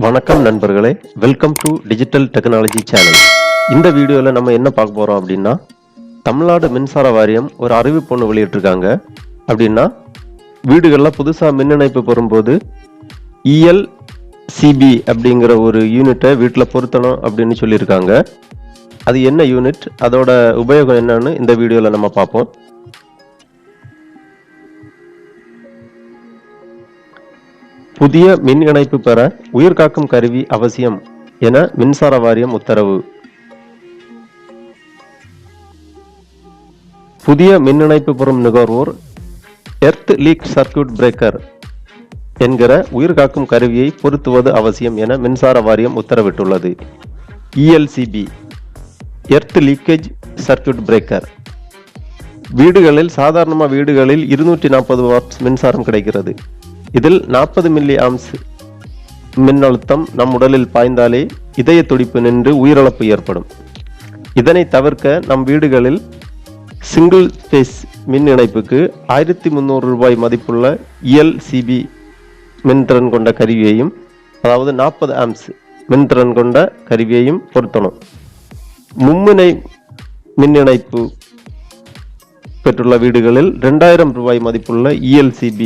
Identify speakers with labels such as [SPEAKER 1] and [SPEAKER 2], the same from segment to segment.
[SPEAKER 1] வணக்கம் நண்பர்களே, welcome to digital technology channel. இந்த வீடியோவில் நம்ம என்ன பார்க்க போகிறோம் அப்படின்னா, தமிழ்நாடு மின்சார வாரியம் ஒரு அறிவிப்பு ஒன்று வெளியிட்டிருக்காங்க. அப்படின்னா வீடுகளில் புதுசாக மின் இணைப்பு பெறும்போது ELCB அப்படிங்கிற ஒரு யூனிட்டை வீட்டில் பொருத்தணும் அப்படின்னு சொல்லியிருக்காங்க. அது என்ன யூனிட், அதோட உபயோகம் என்னன்னு இந்த வீடியோவில் நம்ம பார்ப்போம். புதிய மின் இணைப்பு பெற உயிர்காக்கும் கருவி அவசியம் என மின்சார வாரியம் உத்தரவு. புதிய மின் இணைப்பு பெறும் நுகர்வோர் எர்த் லீக் சர்க்யூட் பிரேக்கர் என்கிற உயிர்காக்கும் கருவியை பொருத்துவது அவசியம் என மின்சார வாரியம் உத்தரவிட்டுள்ளது. ELCB earth leakage circuit breaker. வீடுகளில் சாதாரணமாக வீடுகளில் 240 வாட்ஸ் மின்சாரம் கிடைக்கிறது. இதில் 40 மில்லி ஆம்ஸ் மின்னழுத்தம் நம் உடலில் பாய்ந்தாலே இதய துடிப்பு நின்று உயிரிழப்பு ஏற்படும். இதனை தவிர்க்க நம் வீடுகளில் சிங்கிள் ஃபேஸ் மின் இணைப்புக்கு 1300 ரூபாய் மதிப்புள்ள ELCB மின்திறன் கொண்ட கருவியையும், அதாவது 40 ஆம்ஸ் மின்திறன் கொண்ட கருவியையும் பொருத்தணும். மும்முனை மின் இணைப்பு பெற்றுள்ள வீடுகளில் 2000 ரூபாய் மதிப்புள்ள ELCB,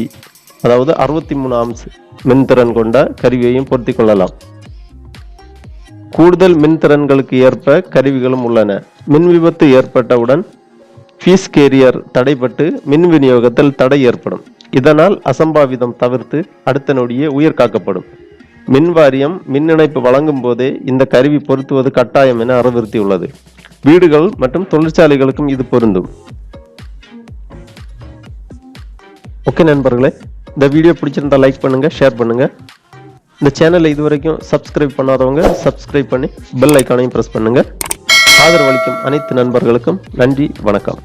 [SPEAKER 1] அதாவது 63 ஆம்ஸ் மின்திறன் கொண்ட கருவியையும் பொருத்திக் கொள்ளலாம். கூடுதல் மின்திறன்களுக்கு ஏற்ப கருவிகளும் உள்ளன. மின் விபத்து ஏற்பட்டவுடன் ஃபீஸ் கேரியர் தடைப்பட்டு மின் விநியோகத்தில் தடை ஏற்படும். இதனால் அசம்பாவிதம் தவிர்த்து அடுத்த நொடியே உயிர் காக்கப்படும். மின் வாரியம் மின் இணைப்பு வழங்கும் போதே இந்த கருவி பொருத்துவது கட்டாயம் என அறிவுறுத்தியுள்ளது. வீடுகள் மற்றும் தொழிற்சாலைகளுக்கும் இது பொருந்தும். ஓகே நண்பர்களே, இந்த வீடியோ பிடிச்சிருந்தா லைக் பண்ணுங்க, ஷேர் பண்ணுங்க. இந்த சேனலை இதுவரைக்கும் சப்ஸ்கிரைப் பண்ணாதவங்க சப்ஸ்கிரைப் பண்ணி பெல் ஐக்கானையும் பிரஸ் பண்ணுங்க. ஆதரவளிக்கும் அனைத்து நண்பர்களுக்கும் நன்றி, வணக்கம்.